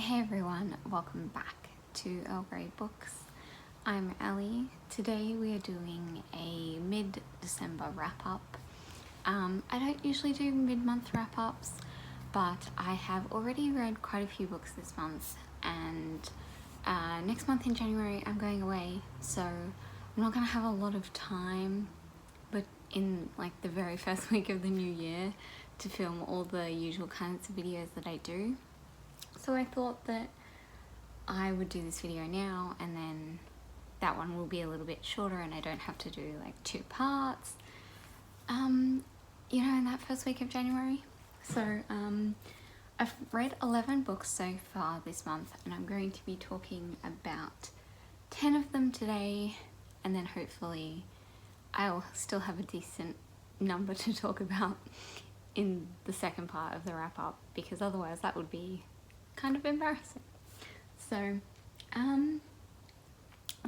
Hey everyone, welcome back to Earl Grey Books. I'm Ellie. Today we are doing a mid-December wrap-up. I don't usually do mid-month wrap-ups, but I have already read quite a few books this month, and next month in January I'm going away, so I'm not going to have a lot of time, but in like the very first week of the new year, to film all the usual kinds of videos that I do. So I thought that I would do this video now, and then that one will be a little bit shorter and I don't have to do like 2 parts, you know, in that first week of January. So I've read 11 books so far this month, and I'm going to be talking about 10 of them today, and then hopefully I'll still have a decent number to talk about in the second part of the wrap up, because otherwise that would be kind of embarrassing. So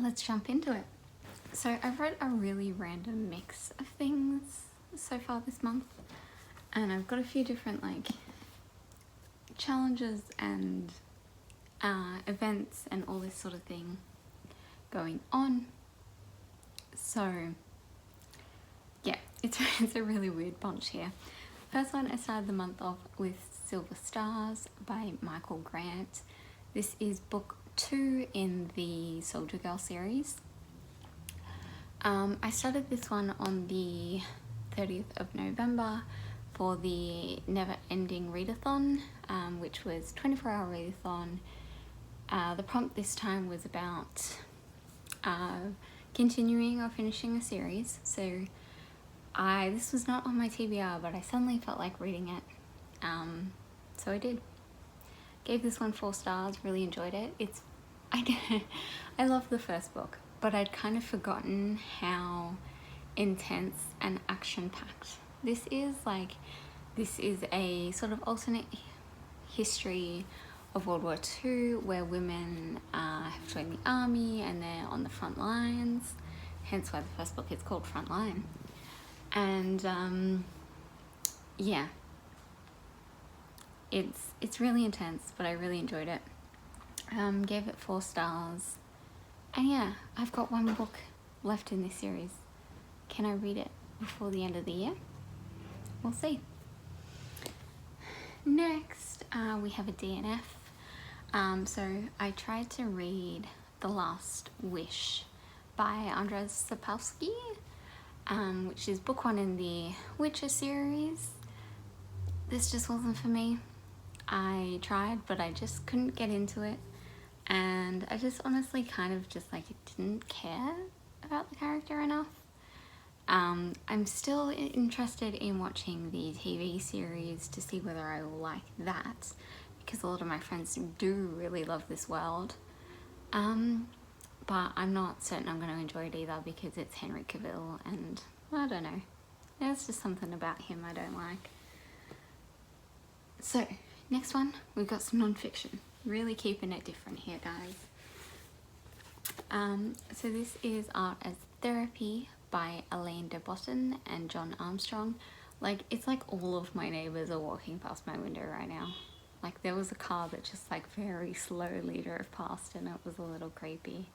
let's jump into it. So I've read a really random mix of things so far this month, and I've got a few different like challenges and events and all this sort of thing going on. So yeah, it's a really weird bunch here. First one, I started the month off with Silver Stars by Michael Grant. This is book 2 in the Soldier Girl series. I started this one on the 30th of November for the Never Ending Readathon, which was 24-hour readathon. The prompt this time was about continuing or finishing a series. So this was not on my TBR, but I suddenly felt like reading it, so I did. Gave this one 4 stars, really enjoyed it. I love the first book, but I'd kind of forgotten how intense and action-packed this is. Like, this is a sort of alternate history of World War II, where women have joined the army and they're on the front lines, hence why the first book is called Frontline. And yeah, it's really intense, but I really enjoyed it. Gave it 4 stars, and yeah, I've got 1 book left in this series. Can I read it before the end of the year? We'll see. Next, we have a DNF. So I tried to read The Last Wish by Andrzej Sapkowski, which is book 1 in the Witcher series. This just wasn't for me. I tried, but I just couldn't get into it, and I just honestly kind of just like didn't care about the character enough. I'm still interested in watching the TV series to see whether I will like that, because a lot of my friends do really love this world. But I'm not certain I'm going to enjoy it either, because it's Henry Cavill, and I don't know. There's just something about him I don't like. So, next one, we've got some non-fiction. Really keeping it different here, guys. So this is Art as Therapy by Elaine de Botton and John Armstrong. Like, it's like all of my neighbours are walking past my window right now. Like, there was a car that just like very slowly drove past, and it was a little creepy.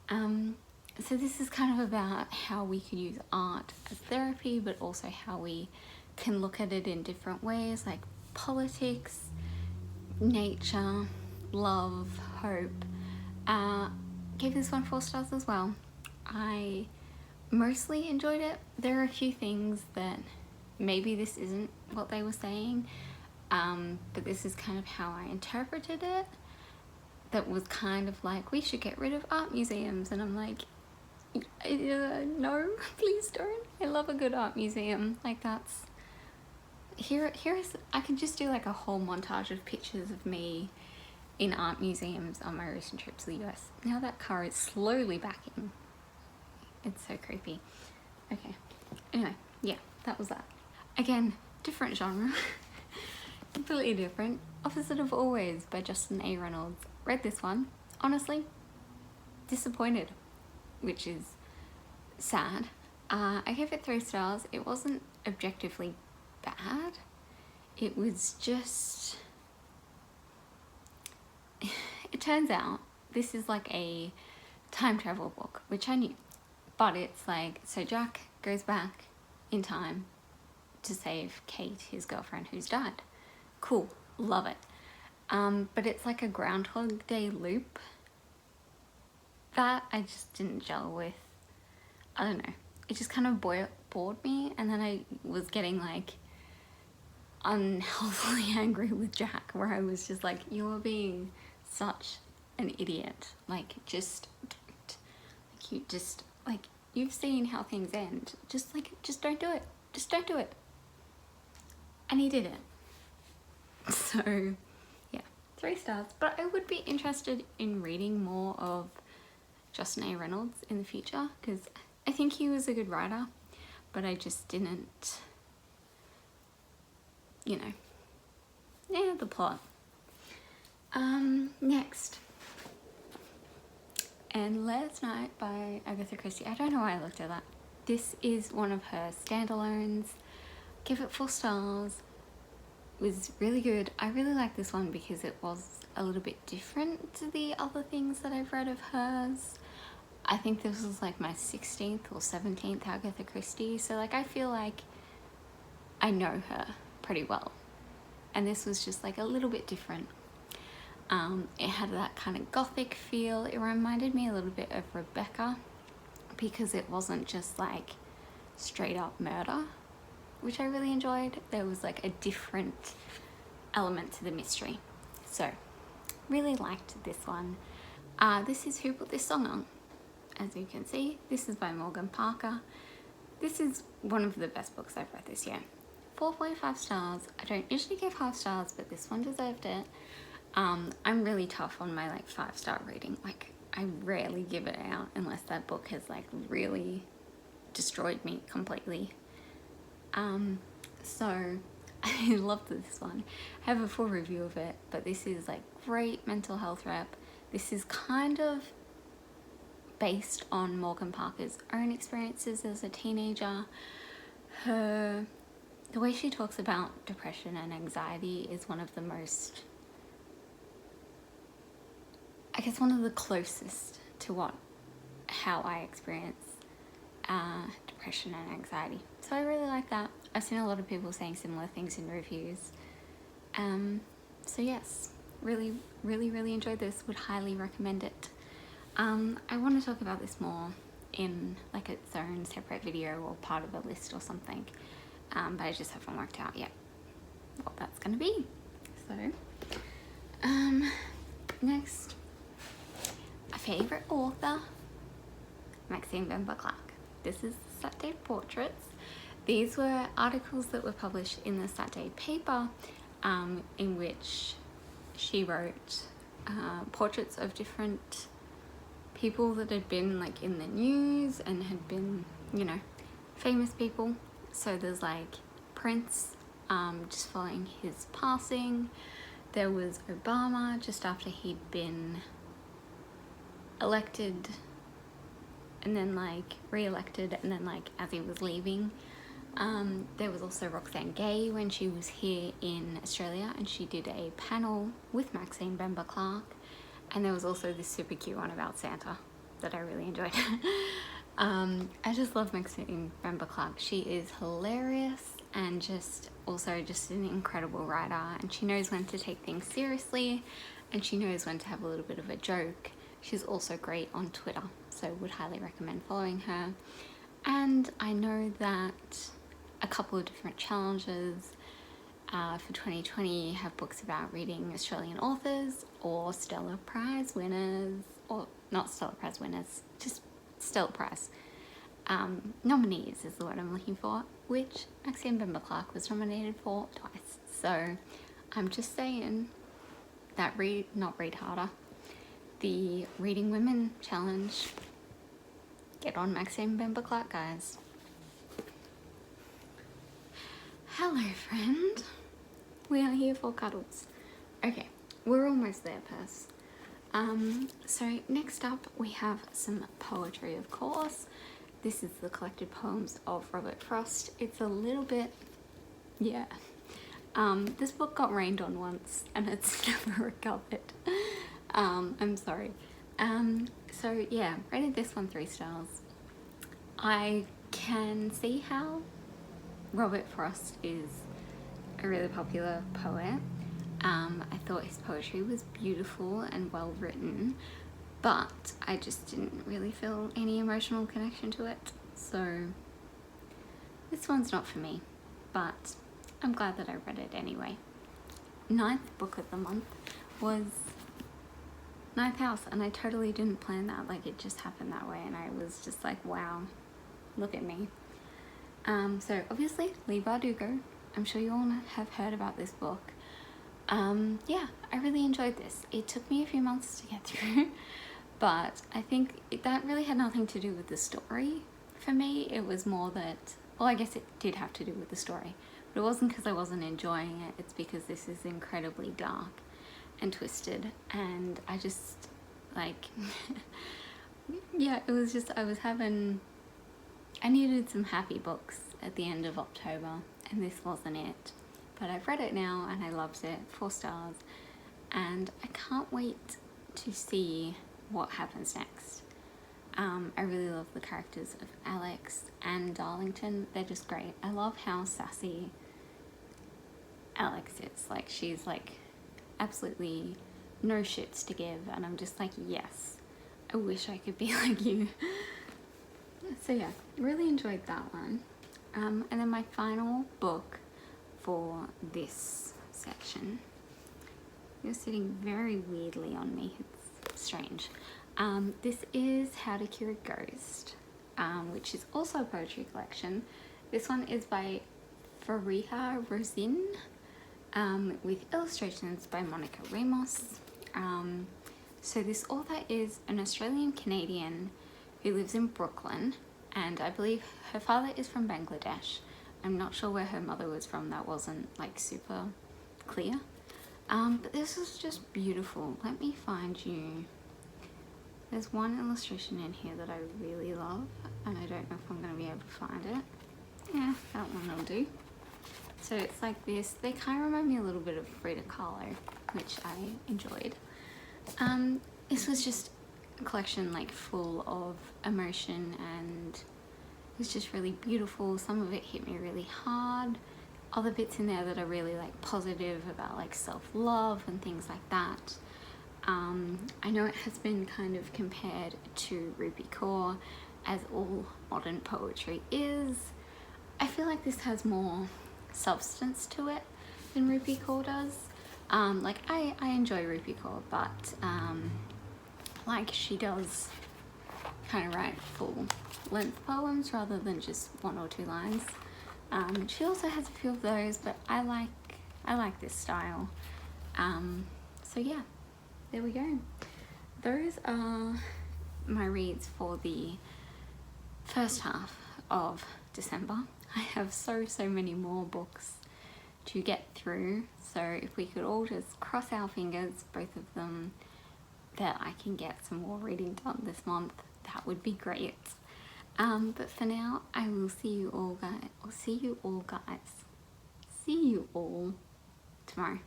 So this is kind of about how we could use art as therapy, but also how we can look at it in different ways, like politics, nature, love, hope. Gave this one 4 stars as well. I mostly enjoyed it. There are a few things that maybe this isn't what they were saying, but this is kind of how I interpreted it. That was kind of like, we should get rid of art museums, and I'm like, no, please don't. I love a good art museum. Like, that's here's I could just do like a whole montage of pictures of me in art museums on my recent trip to the US. Now that car is slowly backing. It's so creepy. Okay, anyway, yeah, that was that. Again, different genre. Completely different. Opposite of Always by Justin A. Reynolds. Read this one. Honestly, disappointed, which is sad. I gave it 3 stars. It wasn't objectively bad. It was just turns out this is like a time travel book, which I knew, but it's like, so Jack goes back in time to save Kate, his girlfriend, who's died. Cool, love it. But it's like a Groundhog Day loop that I just didn't gel with. I don't know, it just kind of bored me, and then I was getting like unhealthily angry with Jack, where I was just like, you're being such an idiot, like just don't, like you just, like, you've seen how things end, just don't do it, just don't do it. And he did it. So yeah, 3 stars. But I would be interested in reading more of Justin A. Reynolds in the future, because I think he was a good writer, but I just didn't, you know, yeah, the plot. Next, And Last Night by Agatha Christie. I don't know why I looked at that. This is one of her standalones. Give it 4 stars. It was really good. I really like this one because it was a little bit different to the other things that I've read of hers. I think this was like my 16th or 17th Agatha Christie, so like I feel like I know her pretty well. And this was just like a little bit different. It had that kind of gothic feel. It reminded me a little bit of Rebecca because it wasn't just like straight up murder, which I really enjoyed. There was like a different element to the mystery. So really liked this one. This is Who Put This Song On. As you can see, this is by Morgan Parker. This is one of the best books I've read this year. 4.5 stars. I don't usually give half stars, but this one deserved it. I'm really tough on my like 5-star rating. Like I rarely give it out unless that book has like really destroyed me completely. So I loved this one. I have a full review of it, but this is like great mental health rep. This is kind of based on Morgan Parker's own experiences as a teenager. The way she talks about depression and anxiety is one of the most, I guess, one of the closest to how I experience depression and anxiety. So I really like that. I've seen a lot of people saying similar things in reviews. So yes, really enjoyed this. Would highly recommend it. I want to talk about this more in like its own separate video or part of a list or something. But I just haven't worked out yet what that's going to be. So, next, a favourite author, Maxine Bemba-Clark. This is Saturday Portraits. These were articles that were published in the Saturday paper, in which she wrote portraits of different people that had been like in the news and had been, you know, famous people. So there's like Prince, just following his passing. There was Obama just after he'd been elected and then like re-elected, and then like as he was leaving. There was also Roxane Gay when she was here in Australia, and she did a panel with Maxine Bemba-Clark. And there was also this super cute one about Santa that I really enjoyed. I just love Maxine Bemba-Clark. She is hilarious and just an incredible writer, and she knows when to take things seriously and she knows when to have a little bit of a joke. She's also great on Twitter, so would highly recommend following her. And I know that a couple of different challenges for 2020 have books about reading Australian authors or Stellar Prize winners, or not Stellar Prize winners, just Stellar Prize nominees is the word I'm looking for, which Maxine Bemba-Clark was nominated for twice. So I'm just saying that not read harder, the Reading Women challenge. Get on Maxine Bemba-Clark, guys. Hello, friend. We are here for cuddles. Okay, we're almost there, Purse. So next up we have some poetry, of course. This is the collected poems of Robert Frost. It's a little bit, yeah. This book got rained on once and it's never recovered. I'm sorry. So yeah, rated this one 3 stars. I can see how Robert Frost is a really popular poet. I thought his poetry was beautiful and well written, but I just didn't really feel any emotional connection to it. So this one's not for me, but I'm glad that I read it anyway. 9th book of the month was Ninth House, and I totally didn't plan that. Like, it just happened that way, and I was just like, wow, look at me. So obviously Leigh Bardugo. I'm sure you all have heard about this book. Yeah, I really enjoyed this. It took me a few months to get through, but I think that really had nothing to do with the story for me. It was more that, well, I guess it did have to do with the story, but it wasn't because I wasn't enjoying it. It's because this is incredibly dark and twisted, and I just, like, yeah, it was just, I needed some happy books at the end of October, and this wasn't it. But I've read it now and I loved it, 4 stars, and I can't wait to see what happens next. I really love the characters of Alex and Darlington. They're just great. I love how sassy Alex is. Like, she's like absolutely no shits to give, and I'm just like, yes, I wish I could be like you. So yeah, really enjoyed that one. And then my final book for this section. You're sitting very weirdly on me. It's strange. This is How to Cure a Ghost, which is also a poetry collection. This one is by Fariha Rosin, with illustrations by Monica Ramos. So this author is an Australian-Canadian who lives in Brooklyn, and I believe her father is from Bangladesh. I'm not sure where her mother was from. That wasn't like super clear. But this is just beautiful. Let me find you. There's one illustration in here that I really love, and I don't know if I'm going to be able to find it. Yeah, that one will do. So it's like this. They kind of remind me a little bit of Frida Kahlo, which I enjoyed. This was just a collection like full of emotion, and it was just really beautiful. Some of it hit me really hard. Other bits in there that are really like positive about like self-love and things like that. I know it has been kind of compared to Rupi Kaur, as all modern poetry is. I feel like this has more substance to it than Rupi Kaur does. Like I enjoy Rupi Kaur, but like she does kind of write full length poems rather than just 1 or 2 lines. She also has a few of those, but I like this style. So yeah, there we go. Those are my reads for the first half of December. I have so many more books to get through, so if we could all just cross our fingers, both of them, that I can get some more reading done this month, that would be great. But for now, I will see you all guys, see you all tomorrow.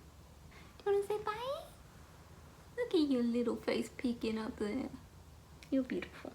Do you want to say bye? Look at your little face peeking up there. You're beautiful.